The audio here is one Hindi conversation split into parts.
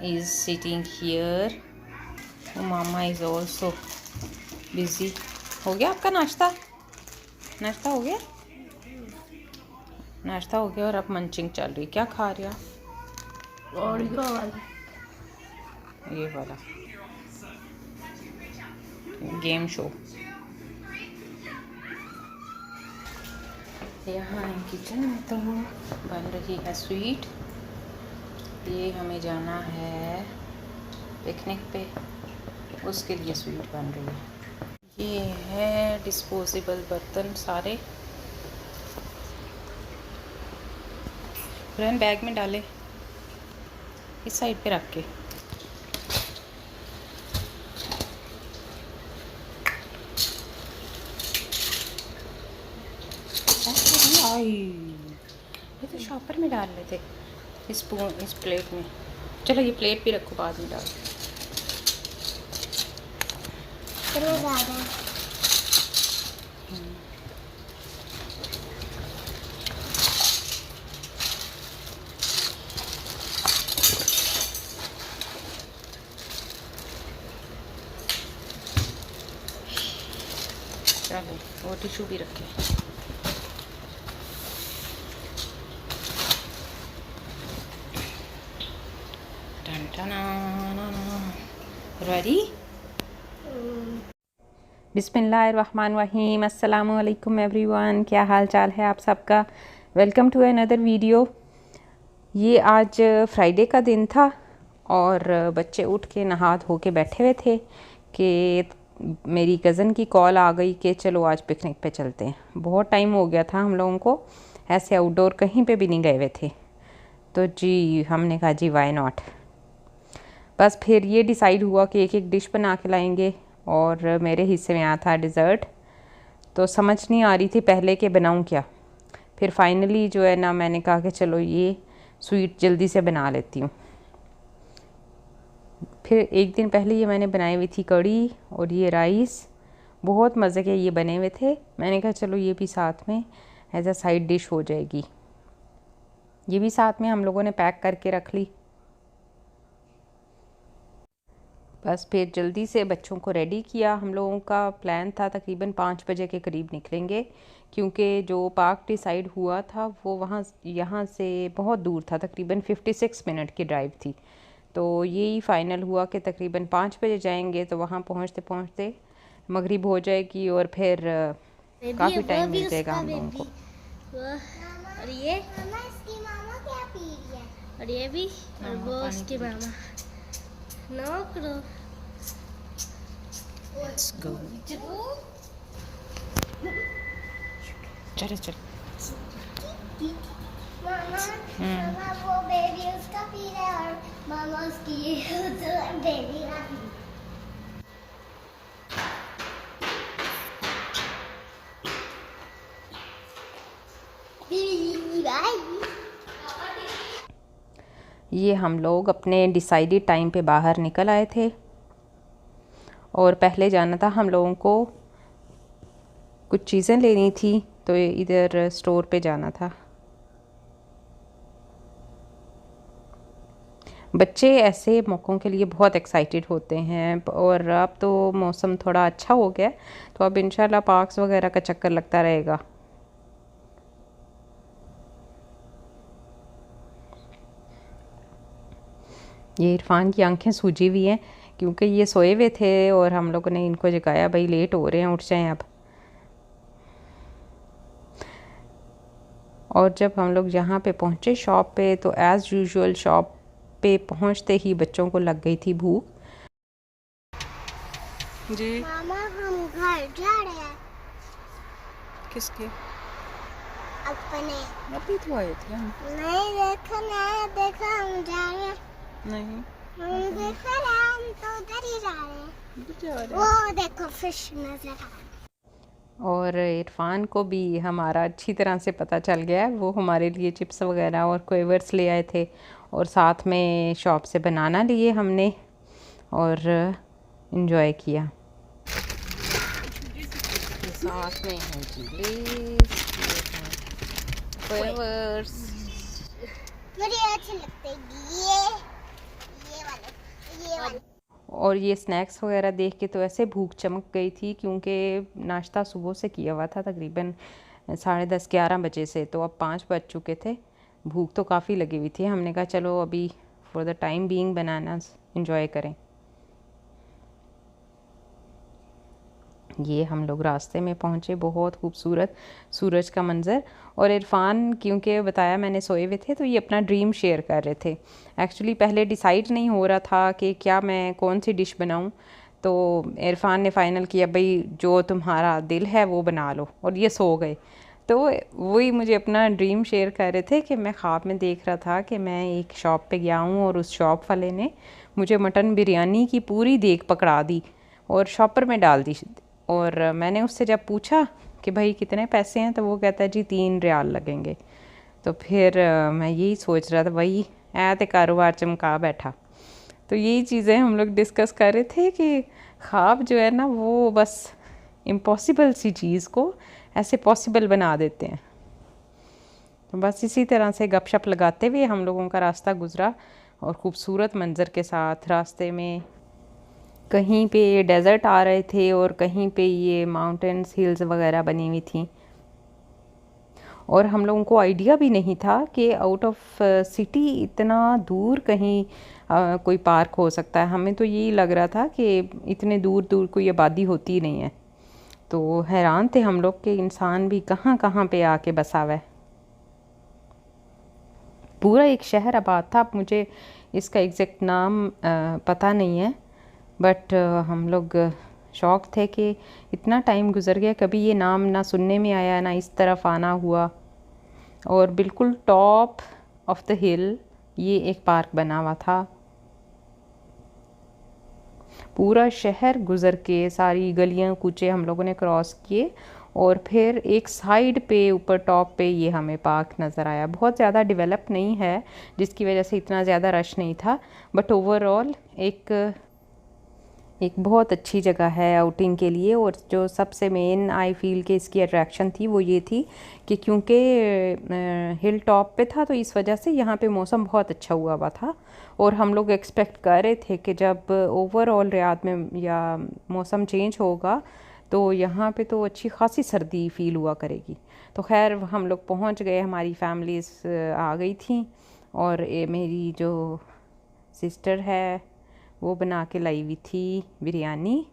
is sitting here. Mama is also busy. हो गया आपका नाश्ता? नाश्ता हो गया? नाश्ता हो गया और अब मंचिंग चल रही। क्या खा रही हो? और ये वाला गेम शो। यहाँ किचन में तो बन रही है स्वीट। ये हमें जाना है पिकनिक पे, उसके लिए स्वीट बन रही है। ये है डिस्पोजेबल बर्तन सारे। फ्रेंड बैग में डाले, इस साइड पे रख के। ये तो शॉपर में डाल रहे थे, इस प्लेट में। चलो ये प्लेट भी रखो, बाद में डाल। चलो वो टिशू भी रखे। रेडी? बिस्मिल्लाहिर्रहमानिर्रहीम। अस्सलामु अलैकुम एवरीवन। क्या हाल चाल है आप सबका? Welcome to another video. ये आज फ्राइडे का दिन था और बच्चे उठ के नहा धो के बैठे हुए थे कि मेरी कज़न की कॉल आ गई कि चलो आज पिकनिक पे चलते हैं। बहुत टाइम हो गया था हम लोगों को ऐसे आउटडोर कहीं पे भी नहीं गए हुए थे, तो जी हमने कहा जी वाई नॉट। बस फिर ये डिसाइड हुआ कि एक एक डिश बना के लाएंगे और मेरे हिस्से में आया था डिज़र्ट। तो समझ नहीं आ रही थी पहले कि बनाऊं क्या। फिर फाइनली जो है ना, मैंने कहा कि चलो ये स्वीट जल्दी से बना लेती हूँ। फिर एक दिन पहले ये मैंने बनाई हुई थी कढ़ी और ये राइस, बहुत मज़े के ये बने हुए थे। मैंने कहा चलो ये भी साथ में एज अ साइड डिश हो जाएगी। ये भी साथ में हम लोगों ने पैक करके रख ली। बस फिर जल्दी से बच्चों को रेडी किया। हम लोगों का प्लान था तकरीबन 5 बजे के करीब निकलेंगे, क्योंकि जो पार्क डिसाइड हुआ था वो यहाँ से बहुत दूर था, तकरीबन 56 मिनट की ड्राइव थी। तो यही फाइनल हुआ कि तकरीबन 5 बजे जाएंगे, तो वहाँ पहुँचते पहुँचते मगरिब हो जाएगी और फिर काफ़ी टाइम मिल जाएगा हम लोगों को। और ये क्या पी रही है? और ये भी और वो उसकी मामा। नो करो। Let's go. चलो चलो। मामा वो बेबी उसका पी रहा है और मामा उसकी बेबी का पी। ये हम लोग अपने डिसाइडेड टाइम पे बाहर निकल आए थे और पहले जाना था हम लोगों को, कुछ चीज़ें लेनी थी, तो इधर स्टोर पे जाना था। बच्चे ऐसे मौक़ों के लिए बहुत एक्साइटेड होते हैं और अब तो मौसम थोड़ा अच्छा हो गया, तो अब इंशाल्लाह पार्क्स वगैरह का चक्कर लगता रहेगा। ये इरफान की आंखें सूजी हुई हैं क्योंकि ये सोए हुए थे और हम लोगों ने इनको जगाया, भाई लेट हो रहे हैं, उठ जाएं अब। और जब हम लोग यहाँ पे पहुँचे शॉप पे, तो एज़ यूजुअल शॉप पे पहुँचते ही बच्चों को लग गई थी भूख। जी मामा हम घर जा रहे हैं। किसके? अपने। अभी तो आए थे हम। नहीं देखा हम जा रहे हैं। नहीं हम देखा हम तो उधर ही जा रहे हैं। वो देखो फिश नजर आ रहा है। और इरफान को भी हमारा अच्छी तरह से पता चल गया है। वो हमारे लिए चिप्स वगैरह और क्वेवर्स ले आए थे और साथ में शॉप से बनाना लिए हमने और इन्जॉय किया। साथ में हैं जी क्वेवर्स। मुझे अच्छे लगते हैं ये वाला। और ये स्नैक्स वगैरह देख के तो ऐसे भूख चमक गई थी, क्योंकि नाश्ता सुबह से किया हुआ था तकरीबन 10:30-11 बजे से, तो अब 5 बज चुके थे। भूख तो काफ़ी लगी हुई थी। हमने कहा चलो अभी for the time being bananas enjoy करें। ये हम लोग रास्ते में पहुँचे, बहुत खूबसूरत सूरज का मंज़र। और इरफान क्योंकि बताया मैंने सोए हुए थे, तो ये अपना ड्रीम शेयर कर रहे थे। एक्चुअली पहले डिसाइड नहीं हो रहा था कि क्या मैं कौन सी डिश बनाऊं, तो इरफान ने फाइनल किया भाई जो तुम्हारा दिल है वो बना लो, और ये सो गए। तो वही मुझे अपना ड्रीम शेयर कर रहे थे कि मैं ख्वाब में देख रहा था कि मैं एक शॉप पे गया हूँ और उस शॉप वाले ने मुझे मटन बिरयानी की पूरी देग पकड़ा दी और शॉपर में डाल दी। और मैंने उससे जब पूछा कि भाई कितने पैसे हैं, तो वो कहता है जी 3 रियाल लगेंगे। तो फिर मैं यही सोच रहा था भाई ऐ कारोबार चमका बैठा। तो यही चीज़ें हम लोग डिस्कस कर रहे थे कि ख्वाब जो है ना वो बस इम्पॉसिबल सी चीज़ को ऐसे पॉसिबल बना देते हैं। तो बस इसी तरह से गपशप लगाते हुए हम लोगों का रास्ता गुजरा, और ख़ूबसूरत मंज़र के साथ रास्ते में कहीं पे डेज़र्ट आ रहे थे और कहीं पे ये माउंटेन्स हिल्स वगैरह बनी हुई थी। और हम लोगों को आइडिया भी नहीं था कि आउट ऑफ सिटी इतना दूर कहीं कोई पार्क हो सकता है। हमें तो यही लग रहा था कि इतने दूर दूर कोई आबादी होती ही नहीं है। तो हैरान थे हम लोग कि इंसान भी कहाँ कहाँ पे आके बसा हुआ है। पूरा एक शहर आबाद था। अब मुझे इसका एग्जैक्ट नाम पता नहीं है, बट हम लोग शौक थे कि इतना टाइम गुजर गया, कभी ये नाम ना सुनने में आया ना इस तरफ आना हुआ। और बिल्कुल टॉप ऑफ द हिल ये एक पार्क बना हुआ था। पूरा शहर गुजर के सारी गलियां कूचे हम लोगों ने क्रॉस किए, और फिर एक साइड पे ऊपर टॉप पे ये हमें पार्क नज़र आया। बहुत ज़्यादा डेवलप नहीं है, जिसकी वजह से इतना ज़्यादा रश नहीं था, बट ओवरऑल एक बहुत अच्छी जगह है आउटिंग के लिए। और जो सबसे मेन आई फील कि इसकी अट्रैक्शन थी वो ये थी कि क्योंकि हिल टॉप पे था, तो इस वजह से यहाँ पे मौसम बहुत अच्छा हुआ था। और हम लोग एक्सपेक्ट कर रहे थे कि जब ओवरऑल रियाद में या मौसम चेंज होगा तो यहाँ पे तो अच्छी खासी सर्दी फ़ील हुआ करेगी। तो खैर हम लोग पहुँच गए, हमारी फैमिलीज़ आ गई थी, और मेरी जो सिस्टर है वो बना के लाई हुई थी बिरयानी,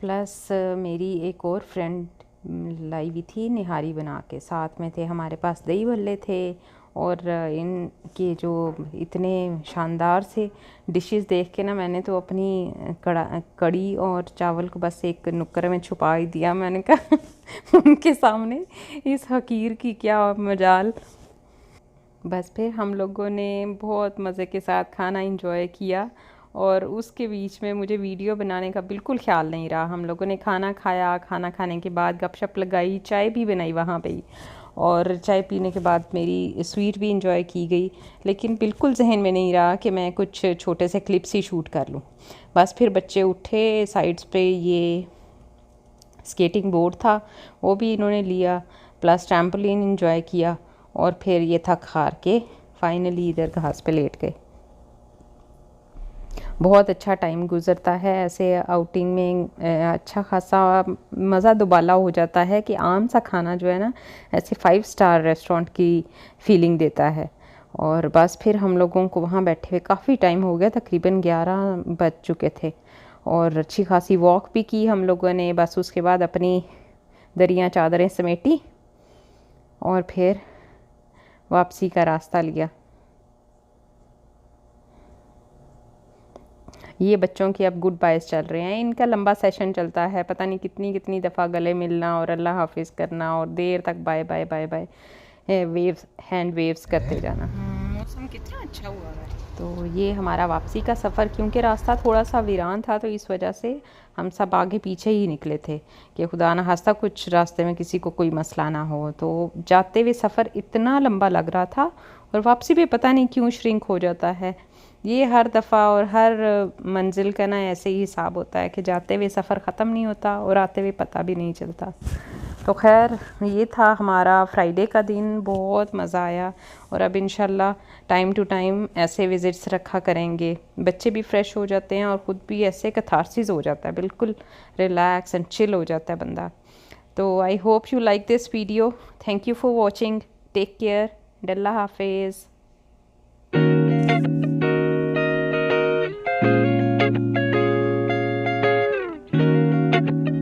प्लस मेरी एक और फ्रेंड लाई हुई थी निहारी बना के। साथ में थे हमारे पास दही भल्ले थे, और इनके जो इतने शानदार से डिशेस देख के ना मैंने तो अपनी कड़ी और चावल को बस एक नुक्कड़ में छुपा ही दिया। मैंने कहा उनके सामने इस हकीर की क्या मजाल। बस फिर हम लोगों ने बहुत मज़े के साथ खाना इंजॉय किया, और उसके बीच में मुझे वीडियो बनाने का बिल्कुल ख्याल नहीं रहा। हम लोगों ने खाना खाया, खाना खाने के बाद गपशप लगाई, चाय भी बनाई वहाँ पे ही, और चाय पीने के बाद मेरी स्वीट भी इंजॉय की गई। लेकिन बिल्कुल जहन में नहीं रहा कि मैं कुछ छोटे से क्लिप्स ही शूट कर लूँ। बस फिर बच्चे उठे, साइड्स पे ये स्केटिंग बोर्ड था वो भी इन्होंने लिया, प्लस ट्रैम्पोलिन इंजॉय किया, और फिर ये थक हार के फाइनली इधर घास पे लेट गए। बहुत अच्छा टाइम गुजरता है ऐसे आउटिंग में, अच्छा खासा मज़ा दुबाला हो जाता है कि आम सा खाना जो है ना ऐसे 5 स्टार रेस्टोरेंट की फीलिंग देता है। और बस फिर हम लोगों को वहाँ बैठे हुए काफ़ी टाइम हो गया, तकरीबन 11 बज चुके थे, और अच्छी खासी वॉक भी की हम लोगों ने। बस उसके बाद अपनी दरियाँ चादरें समेटी और फिर वापसी का रास्ता लिया। ये बच्चों की अब गुड बाइज चल रहे हैं, इनका लंबा सेशन चलता है, पता नहीं कितनी कितनी दफ़ा गले मिलना और अल्लाह हाफिज़ करना और देर तक bye bye bye bye waves hand waves करते जाना। मौसम कितना अच्छा हुआ है। तो ये हमारा वापसी का सफ़र, क्योंकि रास्ता थोड़ा सा वीरान था तो इस वजह से हम सब आगे पीछे ही निकले थे कि खुदा ना खास्ता कुछ रास्ते में किसी को कोई मसला ना हो। तो जाते हुए सफ़र इतना लंबा लग रहा था, और वापसी भी पता नहीं क्यों श्रिंक हो जाता है। ये हर दफ़ा और हर मंजिल का ना ऐसे ही हिसाब होता है कि जाते हुए सफ़र ख़त्म नहीं होता और आते हुए पता भी नहीं चलता। तो खैर ये था हमारा फ्राइडे का दिन, बहुत मज़ा आया। और अब इंशाल्लाह टाइम टू टाइम ऐसे विज़िट्स रखा करेंगे, बच्चे भी फ्रेश हो जाते हैं और ख़ुद भी ऐसे कैथारसिस हो जाता है, बिल्कुल रिलैक्स एंड चिल हो जाता है बंदा। तो I hope you like this video. Thank you for watching, take care, अल्लाह हाफिज़।